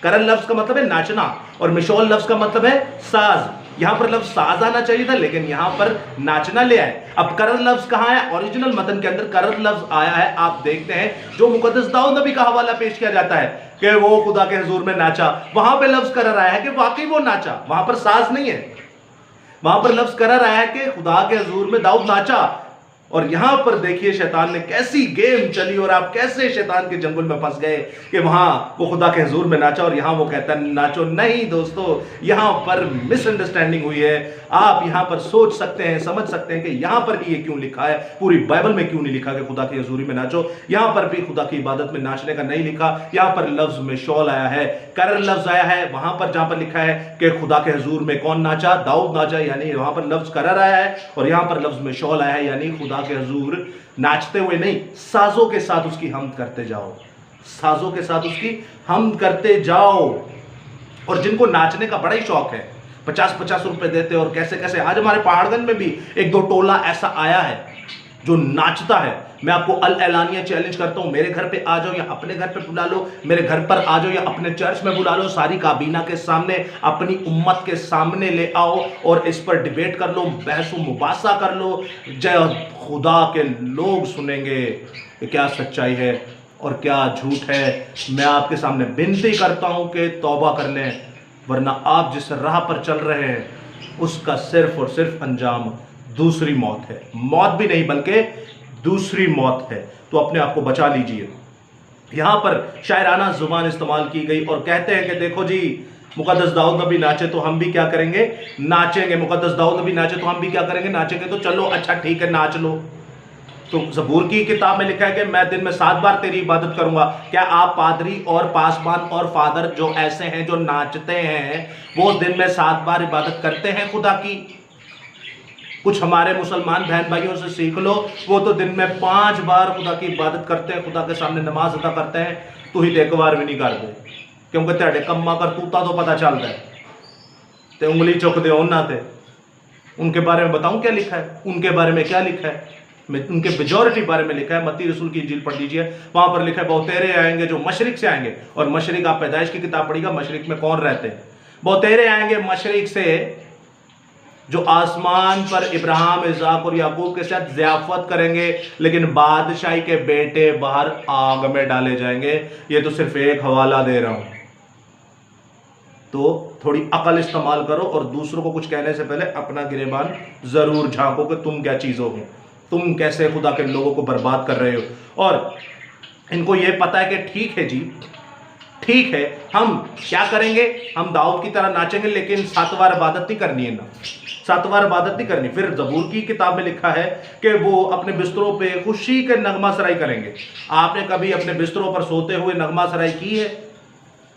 करर लफ्ज का मतलब है नाचना और मिशौल लफ्ज का मतलब है साज। यहां पर लफ्ज साज आना चाहिए था, लेकिन यहां पर नाचना ले आए। अब करर लफ्ज कहां है? ओरिजिनल मतन के अंदर करर लफ्ज आया है। आप देखते हैं जो मुकद्दस दाऊद नबी का हवाला पेश किया जाता है कि वो खुदा के हुजूर में नाचा, वहां पे लफ्ज करर आया है कि वाकई वो नाचा, वहां पर साज नहीं है। वहां पर लफ्ज करर आया है कि खुदा के हुजूर में दाऊद नाचा। और यहां पर देखिए शैतान ने कैसी गेम चली और आप कैसे शैतान के जंगल में फंस गए कि वहां वो खुदा के हुजूर में नाचा और यहां वो कहता है नाचो। नहीं दोस्तों, यहां पर मिसअंडरस्टैंडिंग हुई है। आप यहां पर सोच सकते हैं, समझ सकते हैं कि यहां पर भी ये क्यों लिखा है, पूरी बाइबल में क्यों नहीं लिखा कि खुदा की हजूरी में नाचो। यहां पर भी खुदा की इबादत में नाचने का नहीं लिखा। यहां पर लफ्ज में शौल आया है, करर लफ्ज आया है। वहां पर जहां पर लिखा है कि खुदा के हजूर में कौन नाचा? दाऊद नाचा, यानी वहां पर लफ्ज करर आया है। और यहां पर लफ्ज में शौल आया है, यानी खुदा के हजूर नाचते हुए नहीं, साजों के साथ उसकी हमद करते जाओ, साजों के साथ उसकी हमद करते जाओ। और जिनको नाचने का बड़ा ही शौक है, 50-50 रुपए देते और कैसे कैसे। आज हमारे पहाड़गंज में भी 1-2 टोला ऐसा आया है जो नाचता है। मैं आपको अल एलानिया चैलेंज करता हूं, मेरे घर पे आ जाओ या अपने घर पे बुला लो, मेरे घर पर आ जाओ या अपने चर्च में बुला लो, सारी काबीना के सामने, अपनी उम्मत के सामने ले आओ और इस पर डिबेट कर लो, बहस मुबासा कर लो। जय खुदा के लोग सुनेंगे कि क्या सच्चाई है और क्या झूठ है। मैं आपके सामने विनती करता हूं कि तौबा कर लें, वरना आप जिस राह पर चल रहे हैं उसका सिर्फ और सिर्फ अंजाम दूसरी मौत है। मौत भी नहीं बल्कि दूसरी मौत है। तो अपने आप को बचा लीजिए। यहां पर शायराना जुबान इस्तेमाल की गई और कहते हैं कि देखो जी, मुकद्दस दाऊद नबी नाचे तो हम भी क्या करेंगे? नाचेंगे। मुकद्दस दाऊद नबी नाचे तो हम भी क्या करेंगे? नाचेंगे। तो चलो अच्छा ठीक है, नाच लो। तो जबूर की किताब में लिखा है कि मैं दिन में 7 बार तेरी इबादत करूंगा। क्या आप पादरी और पासबान और फादर जो ऐसे हैं जो नाचते हैं, वो दिन में 7 बार इबादत करते हैं खुदा की? कुछ हमारे मुसलमान बहन भाइयों से सीख लो, वो तो दिन में 5 बार खुदा की इबादत करते हैं, खुदा के सामने नमाज अदा करते हैं। तू ही एक बार भी नहीं करते, क्योंकि तेरे कम्मा कर तूता तो पता चलता है, ते उंगली चुक दे उन्होंने। उनके बारे में बताऊं क्या लिखा है? उनके बारे में क्या लिखा है? उनके मेजॉरिटी बारे में लिखा है। मत्ती रसूल की इंजील पढ़ लीजिए, वहां पर लिखा है बहुतेरे आएंगे जो मशरिक से आएंगे। और मशरिक, आप पैदाइश की किताब पढ़िएगा, मशरिक में कौन रहते हैं? बहुतेरे आएंगे मशरिक से, जो आसमान पर इब्राहिम, इसाक और याकूब के साथ ज़ियाफत करेंगे, लेकिन बादशाही के बेटे बाहर आग में डाले जाएंगे। ये तो सिर्फ एक हवाला दे रहा हूं। तो थोड़ी अकल इस्तेमाल करो और दूसरों को कुछ कहने से पहले अपना गिरेबान जरूर झांको कि तुम क्या चीज़ों हो, तुम कैसे खुदा के लोगों को बर्बाद कर रहे हो। और इनको ये पता है कि ठीक है जी, ठीक है, हम क्या करेंगे, हम दाऊद की तरह नाचेंगे, लेकिन 7 बार इबादत नहीं करनी है ना, 7 बार इबादत नहीं करनी। फिर ज़बूर की किताब में लिखा है कि वो अपने बिस्तरों पे खुशी के नगमा सराई करेंगे। आपने कभी अपने बिस्तरों पर सोते हुए नगमा सराई की है?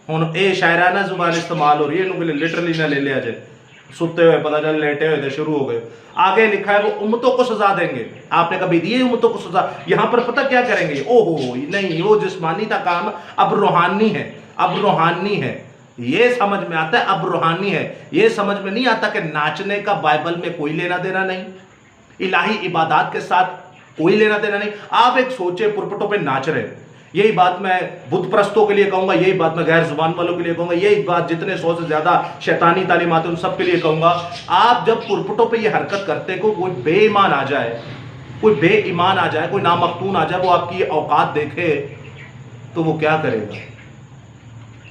हुन ए शायराना जुबान इस्तेमाल हो रही है, लिटरली ना ले लिया जाए, सुते हुए पता चल लेटे हुए थे शुरू हो गए। आगे लिखा है वो उम्मतों को सजा देंगे। आपने कभी दिए उम्मतों को सजा? यहां पर पता क्या करेंगे, ओहो नहीं, वो जिस्मानी था काम, अब रूहानी है, अब रूहानी है, ये समझ में आता है, अब रूहानी है। ये समझ में नहीं आता कि नाचने का बाइबल में कोई लेना देना नहीं, इलाही इबादत के साथ कोई लेना देना नहीं। आप एक सोचे पुरपटों पे नाच रहे, यही बात मैं बुत परस्तों के लिए कहूंगा, यही बात मैं गैर जुबान वालों के लिए कहूंगा, यही बात जितने 100 से ज्यादा शैतानी तालीमात उन सब के लिए कहूंगा। आप जब पुरपटों पे ये हरकत करते को कोई बेईमान आ जाए, कोई बेईमान आ जाए, कोई नामख्तून आ जाए, वो आपकी औकात देखे तो वो क्या करेगा,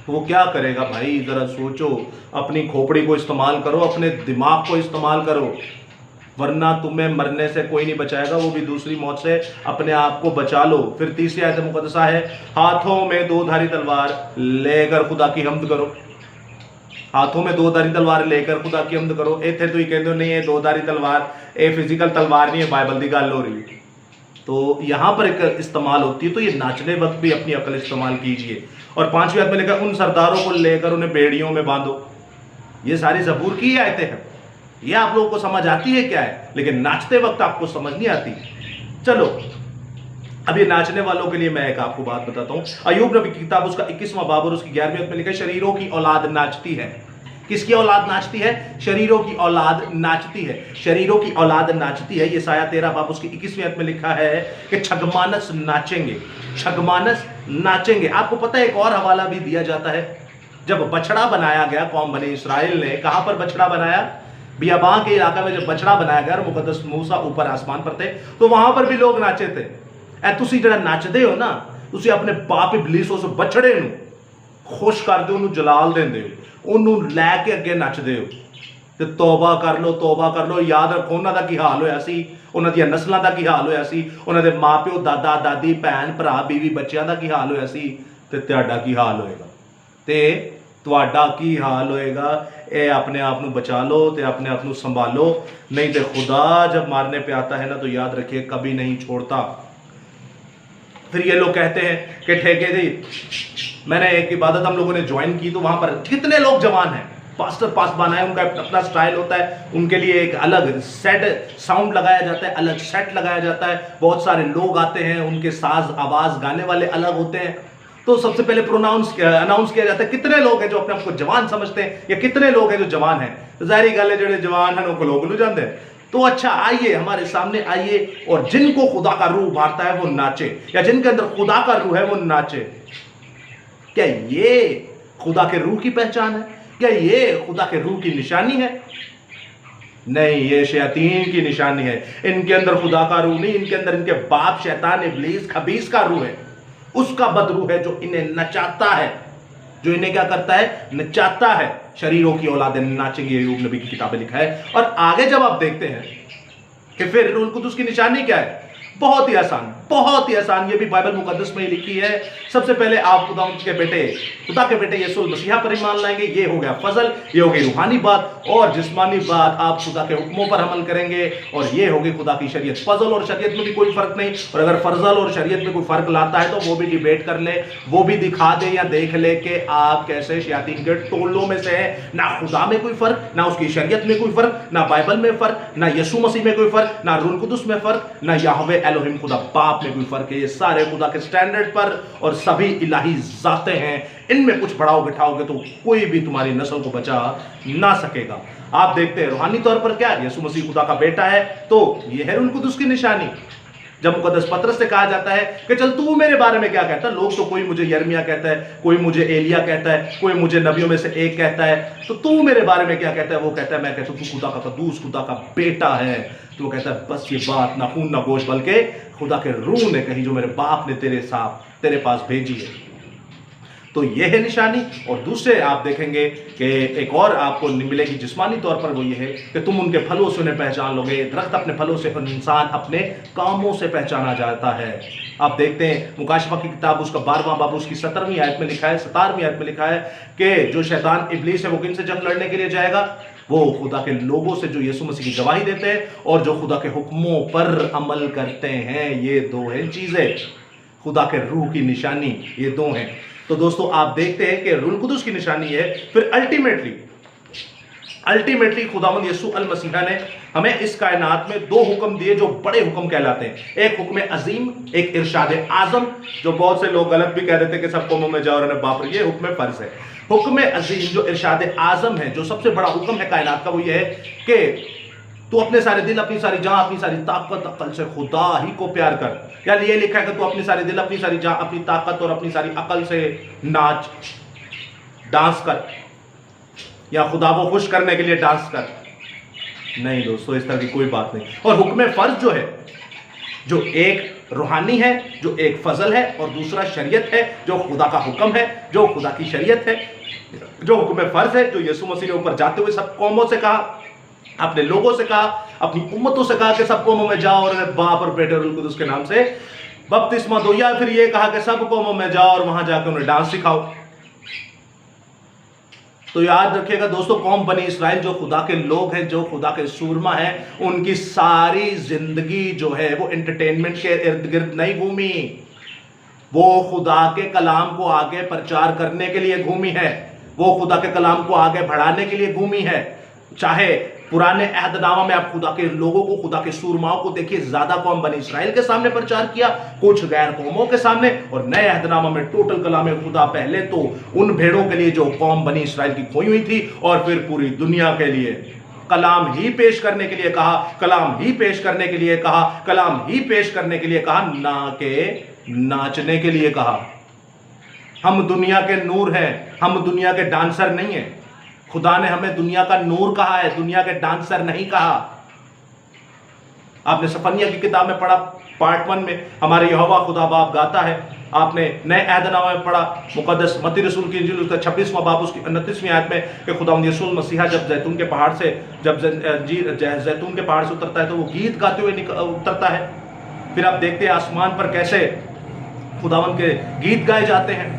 वो क्या करेगा भाई? जरा सोचो, अपनी खोपड़ी को इस्तेमाल करो, अपने दिमाग को इस्तेमाल करो, वरना तुम्हें मरने से कोई नहीं बचाएगा, वो भी दूसरी मौत से अपने आप को बचा लो। फिर तीसरी आयत मुकद्दसा है, हाथों में 2 धारी तलवार लेकर खुदा की हम्द करो। हाथों में 2 धारी तलवार लेकर खुदा की हम्द करो। इतने तो ही कहते हो नहीं, ये 2 धारी तलवार ये फिजिकल तलवार नहीं है, बाइबल की गल हो रही है। तो यहां पर एक इस्तेमाल होती है, तो ये नाचने वक्त भी अपनी अकल इस्तेमाल कीजिए। और 5वीं आयत में लिखा, उन सरदारों को लेकर उन्हें बेड़ियों में बांधो। ये सारी ज़बूर की आयतें हैं, ये आप लोगों को समझ आती है क्या है, लेकिन नाचते वक्त आपको समझ नहीं आती। चलो अब ये नाचने वालों के लिए मैं एक आपको बात बताता हूं। अय्यूब नबी की किताब उसका 21वां बाब और उसकी 11वीं आयत में लिखा है, शरीरों की औलाद नाचती है। किसकी औलाद नाचती है? शरीरों की औलाद नाचती है, शरीरों की औलाद नाचती है। ये साया 13 बाब उसकी 21वीं आयत में लिखा है कि छगमानस नाचेंगे, छगमानस नाचेंगे। आपको पता है एक और हवाला भी दिया जाता है, जब बछड़ा बनाया गया कौम बने इसराइल ने, कहां पर बछड़ा बनाया? बियाबां के इलाका में जब बछड़ा बनाया गया, मुकद्दस मूसा ऊपर आसमान पर थे, तो वहां पर भी लोग नाचे थे। ऐ तुसी जरा नाचदे हो ना, तुसी अपने पाप इबलीस उस बछड़े नूं खुश करदे हो, उन्हें जलाल देंदे हो, उन्हें लैके अगे नचदे हो। ते तौबा कर लो, तौबा कर लो। याद रखो उन्हां दा की हाल होया सी, उन्हां दी नस्लां दा की हाल होया सी, उन्हां दे मां प्यो, दादा दादी, भैन भरा, बीवी बच्चियां दा की हाल होया सी, ते तुहाडा की हाल होएगा, ते तुहाडा की हाल होएगा। ए अपने आप को बचा लो, ते अपने आप को संभालो, नहीं तो खुदा जब मारने पे आता है ना, तो याद रखिए कभी नहीं छोड़ता। फिर ये लोग कहते हैं कि ठेके दी, मैंने एक इबादत हम लोगों ने ज्वाइन की, तो वहां पर कितने लोग जवान हैं, पास्टर पासबान है, उनका अपना स्टाइल होता है, उनके लिए एक अलग सेट साउंड लगाया जाता है, अलग सेट लगाया जाता है, बहुत सारे लोग आते हैं, उनके साज आवाज गाने वाले अलग होते हैं। तो सबसे पहले अनाउंस किया जाता है कितने लोग हैं जो अपने आप को जवान समझते हैं, या कितने लोग हैं जो जवान हैं। तो जाहिर गल है जो जवान हैं वो लोग जानते हैं। तो अच्छा आइए हमारे सामने आइए, और जिनको खुदा का रूह उभारता है वो नाचे, या जिनके अंदर खुदा का रूह है वो नाचे। क्या ये खुदा के रूह की पहचान है? क्या ये खुदा के रूह की निशानी है? नहीं, ये शैतान की निशानी है। इनके अंदर खुदा का रूह नहीं, इनके अंदर इनके बाप शैतान इब्लीस खबीस का रूह है, उसका बदरूह है जो इन्हें नचाता है, जो इन्हें क्या करता है? नचाता है। शरीरों की औलादें नाचेंगी, अय्यूब नबी की किताबें लिखा है। और आगे जब आप देखते हैं कि फिर रूहुल कुद्दुस की निशानी क्या है, बहुत ही आसान, बहुत ही आसान, ये भी बाइबल मुकद्दस में ही लिखी है। सबसे पहले आप खुदा के बेटे यीशु मसीह पर ईमान लाएंगे, ये हो गया फजल, ये हो गई रूहानी बात। और जिस्मानी बात, आप खुदा के हुक्मों पर अमल करेंगे, और ये होगी खुदा की शरीयत। फजल और शरीयत में भी कोई फर्क नहीं, और अगर फजल और शरीयत में कोई फर्क लाता है तो वो भी डिबेट कर ले, वो भी दिखा दे या देख ले कि आप कैसे शयातीन के टोलों में से हैं। ना खुदा में कोई फर्क, ना उसकी शरीयत में कोई फर्क, ना बाइबल में फर्क, ना यीशु मसीह में कोई फर्क, ना रूहुल कुद्दुस में फर्क, ना याहवे एलोहिम खुदा बाप में कोई फर्क है। ये सारे खुदा के स्टैंडर्ड पर, और सभी इलाही जाते हैं, इनमें कुछ बढ़ाओ बिठाओगे तो कोई भी तुम्हारी नस्ल को बचा ना सकेगा। आप देखते हैं रूहानी तौर पर क्या, यीशु मसीह खुदा का बेटा है, तो ये है रूहुल कुद्दुस की निशानी। जब मुकद्दस पत्रस से कहा जाता है कि चल तू मेरे बारे में क्या कहता है, लोग तो कोई मुझे यर्मिया कहता है, कोई मुझे एलिया कहता है, कोई मुझे नबियों में से एक कहता है, तो तू मेरे बारे में क्या कहता है? वो कहता है, मैं कहता हूं तू खुदा का कद्दूस, खुदा का बेटा है। तो वो कहता है बस ये बात ना खून ना गोश्त बल्कि खुदा के रूह ने कही, जो मेरे बाप ने तेरे पास भेजी है। तो यह है निशानी। और दूसरे आप देखेंगे कि एक और आपको मिलेगी जिस्मानी तौर पर, वो ये है कि तुम उनके फलों से उन्हें पहचान लोगे। दरख्त अपने फलों से, इंसान अपने कामों से पहचाना जाता है। आप देखते हैं मुकाशफा की किताब उसका 12वां बाब उसकी 17वीं आयत में लिखा है, 17वीं आयत में लिखा है कि जो शैतान इब्लीस है वो किन से जंग लड़ने के लिए जाएगा? वो खुदा के लोगों से जो यीशु मसीह की गवाही देते हैं और जो खुदा के हुक्मों पर अमल करते हैं। ये दो हैं चीजें, खुदा के रूह की निशानी ये दो हैं। तो दोस्तों आप देखते हैं कि रूह कुदुस की निशानी है। फिर अल्टीमेटली खुदावंद यीशु अल मसीहा ने हमें इस कायनात में दो हुक्म दिए जो बड़े हुक्म कहलाते हैं। एक हुक्म अजीम, एक इरशाद आजम, जो बहुत से लोग गलत भी कह देते हैं कि सब कौमों में जाओ और बाप रे, ये हुक्म फर्ज है। हुक्म अजीम जो इरशाद आजम है, जो सबसे बड़ा हुक्म है कायनात का, वो ये है कि तू अपने सारे दिल, अपनी सारी जान, अपनी सारी ताकत, अकल से खुदा ही को प्यार कर। या ये लिखा है कि तू अपने सारे दिल, अपनी सारी जान, अपनी ताकत और अपनी सारी अकल से नाच, डांस कर, या खुदा को खुश करने के लिए डांस कर। नहीं दोस्तों, इस तरह की कोई बात नहीं। और हुक्म फर्ज जो है, जो एक रूहानी है, जो एक फजल है, और दूसरा शरीयत है, जो खुदा का हुक्म है, जो खुदा की शरीयत है। जो हुक्म फर्ज है, जो यीशु मसीह ने ऊपर जाते हुए सब कौमों से कहा, अपने लोगों से कहा, अपनी उम्मतों से कहा कि सब कौमों में जाओ और बाप और बेटे और रूह कुदुस के नाम से बपतिस्मा दो। या फिर ये कहा कि सब कौमों में जाओ और वहां जाकर उन्हें डांस सिखाओ। तो याद रखिएगा दोस्तों, कौम बनी इस्राइल जो खुदा के लोग हैं, जो खुदा के सूरमा हैं, उनकी सारी जिंदगी जो है वो एंटरटेनमेंट के इर्द गिर्द नहीं घूमी। वो खुदा के कलाम को आगे प्रचार करने के लिए घूमी है। वो खुदा के कलाम को आगे बढ़ाने के लिए घूमी है। चाहे पुराने अहदनामा में आप खुदा के लोगों को, खुदा के सूरमाओं को देखिए, ज्यादा कौम बनी इस्राइल के सामने प्रचार किया, कुछ गैर कौमों के सामने। और नए अहदनामा में टोटल कलाम खुदा पहले तो उन भेड़ों के लिए जो कौम बनी इस्राइल की खोई हुई थी, और फिर पूरी दुनिया के लिए कलाम ही पेश करने के लिए कहा, कलाम ही पेश करने के लिए कहा, कलाम ही पेश करने के लिए कहा, ना के नाचने के लिए कहा। हम दुनिया के नूर हैं, हम दुनिया के डांसर नहीं हैं। खुदा ने हमें दुनिया का नूर कहा है, दुनिया के डांसर नहीं कहा। आपने सफनिया की किताब में पढ़ा, पार्ट 1 में हमारे यहोवा खुदा बाप गाता है। आपने नए अहदनामा में पढ़ा, मुकद्दस मत्ती रसूल की इंजील उसका 26वां बाब उसकी 29वीं आयत में, कि खुदावंद यीशु मसीहा जब जैतून के पहाड़ से जैतून के पहाड़ से उतरता है तो वो गीत गाते हुए उतरता है। फिर आप देखते हैं आसमान पर कैसे खुदावंद के गीत गाए जाते हैं।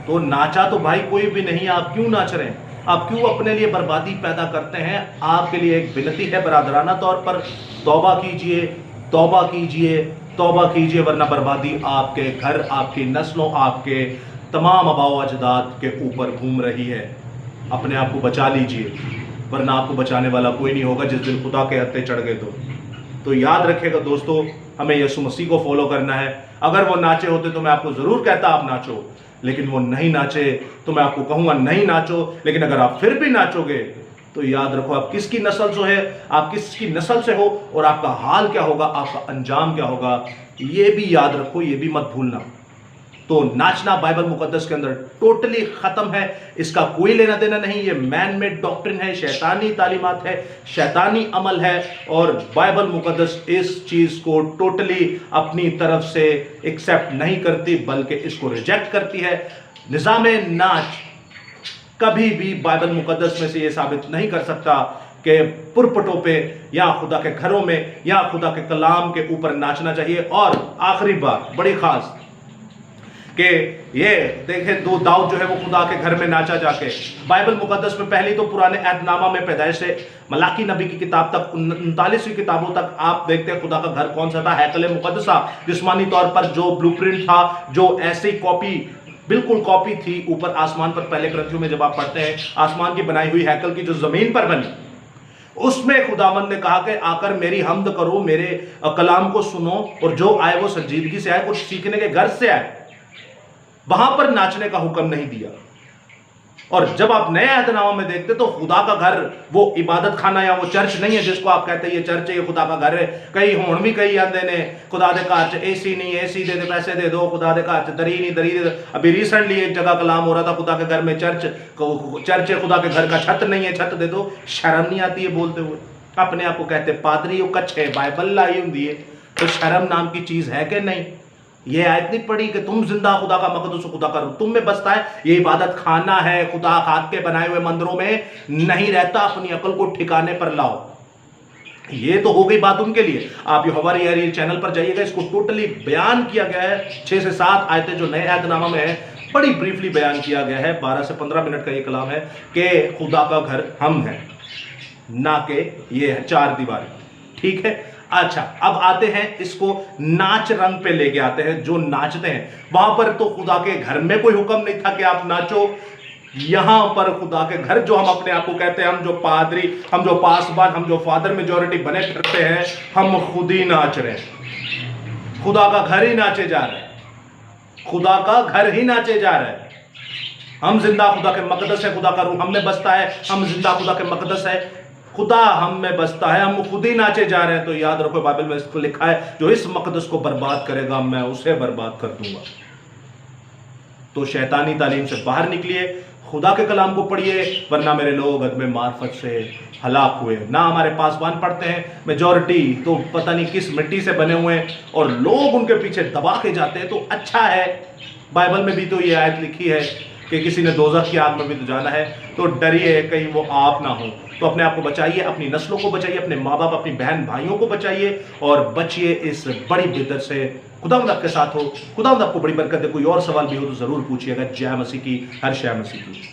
तो नाचा तो भाई कोई भी नहीं, आप क्यों नाच रहे हैं? आप क्यों अपने लिए बर्बादी पैदा करते हैं? आपके लिए एक विनती है बरादराना तौर पर, तौबा कीजिए, तौबा कीजिए, तौबा कीजिए, वरना बर्बादी आपके घर, आपकी नस्लों, आपके तमाम आबाओ अजदाद के ऊपर घूम रही है। अपने आप को बचा लीजिए, वरना आपको बचाने वाला कोई नहीं होगा जिस दिन खुदा के हत्थे चढ़ गए। तो याद रखिएगा दोस्तों, हमें यीशु मसीह को फॉलो करना है। अगर वो नाचे होते तो मैं आपको जरूर कहता आप नाचो, लेकिन वो नहीं नाचे तो मैं आपको कहूंगा नहीं नाचो। लेकिन अगर आप फिर भी नाचोगे तो याद रखो आप किसकी नस्ल से है, आप किसकी नस्ल से हो, और आपका हाल क्या होगा, आपका अंजाम क्या होगा, ये भी याद रखो, ये भी मत भूलना। तो नाचना बाइबल मुकद्दस के अंदर टोटली खत्म है, इसका कोई लेना देना नहीं। ये मैन मेड डॉक्ट्रिन है, शैतानी तालीमात है, शैतानी अमल है, और बाइबल मुकद्दस इस चीज को टोटली अपनी तरफ से एक्सेप्ट नहीं करती, बल्कि इसको रिजेक्ट करती है। निज़ाम नाच कभी भी बाइबल मुकद्दस में से ये साबित नहीं कर सकता कि पुरपटों पे या खुदा के घरों में या खुदा के कलाम के ऊपर नाचना चाहिए। और आखिरी बात बड़ी खास कि ये देखें, दो दाऊद जो है वो खुदा के घर में नाचा जाके। बाइबल मुकद्दस में पहली तो पुराने अहदनामा में पैदाइश से मलाकी नबी की किताब तक 39वीं किताबों तक आप देखते हैं खुदा का घर कौन सा था, हैकल मुकद्दसा। जिस्मानी तौर पर जो ब्लूप्रिंट था, जो ऐसी कॉपी, बिल्कुल कॉपी थी ऊपर आसमान पर। पहले ग्रंथों में जब आप पढ़ते हैं आसमान की बनाई हुई हैकल की जो जमीन पर बनी, उसमें खुदावंद ने कहा कि आकर मेरी हमद करो, मेरे कलाम को सुनो, और जो आए वो संजीदगी से आए, कुछ सीखने के घर से आए। वहां पर नाचने का हुक्म नहीं दिया। और जब आप नए अहदनामा में देखते तो खुदा का घर वो इबादत खाना या वो चर्च नहीं है जिसको आप कहते हैं ये चर्च है, ये खुदा का घर है। कई होण भी कई आंदे ने खुदा दे घर च एसी नहीं, एसी दे पैसे दे दो, खुदा दे घर च दरी नहीं, दरी दे दो। अभी रिसेंटली एक जगह कलाम हो रहा था, खुदा के घर में चर्च है, खुदा के घर का छत नहीं है, छत दे दो। शर्म नहीं आती है बोलते हुए? अपने आप को कहते पादरी, वो कच्चे बाइबल लाई होंगी है, तो शर्म नाम की चीज है कि नहीं? ये आयत नहीं पड़ी कि तुम जिंदा खुदा का मकदस खुदा का रूह तुम में बसता है, ये इबादत खाना है, खुदा हाथ के बनाए हुए मंदिरों में नहीं रहता। अपनी अकल को ठिकाने पर लाओ। ये तो हो गई बात उनके लिए। आप हमारे यार चैनल पर जाइएगा, इसको टोटली बयान किया गया है। 6 से 7 आयतें जो नए अहदनामा में है, बड़ी ब्रीफली बयान किया गया है। 12 से 15 मिनट का ये कलाम है कि खुदा का घर हम हैं, ना कि ये है 4 दीवारें। ठीक है, अच्छा अब आते हैं इसको नाच रंग पे लेके आते हैं। जो नाचते हैं वहां पर तो खुदा के घर में कोई हुक्म नहीं था कि आप नाचो। यहां पर खुदा के घर जो हम अपने आप को कहते हैं, हम जो पादरी, हम जो पासबान, हम जो फादर मेजोरिटी बने फिरते हैं, हम खुद ही नाच रहे हैं। खुदा का घर ही नाचे जा रहे हैं, खुदा का घर ही नाचे जा रहे हैं। हम जिंदा खुदा के मकदस है, खुदा का रूह हम में बसता है। हम जिंदा खुदा के मकदस है, खुदा हम में बसता है, हम खुद ही नाचे जा रहे हैं। तो याद रखो बाइबल में इसको लिखा है, जो इस मकदस को बर्बाद करेगा मैं उसे बर्बाद कर दूंगा। तो शैतानी तालीम से बाहर निकलिए, खुदा के कलाम को पढ़िए, वरना मेरे लोग अदम मार्फत से हलाक हुए। ना हमारे पासबान पढ़ते हैं, मेजॉरिटी तो पता नहीं किस मिट्टी से बने हुए हैं, और लोग उनके पीछे दबा के जाते हैं। तो अच्छा है, बाइबल में भी तो ये आयत लिखी है कि किसी ने दोज़ख की आग में भी तो जाना है। तो डरिए कहीं वो आप ना हो। तो अपने आप को बचाइए, अपनी नस्लों को बचाइए, अपने माँ बाप, अपनी बहन भाइयों को बचाइए, और बचिए इस बड़ी बिदअत से। खुदावंद आपके साथ हो, खुदावंद आपको बड़ी बरकत दे। कोई और सवाल भी हो तो जरूर पूछिएगा। जय मसीह की, हर शय मसीह की।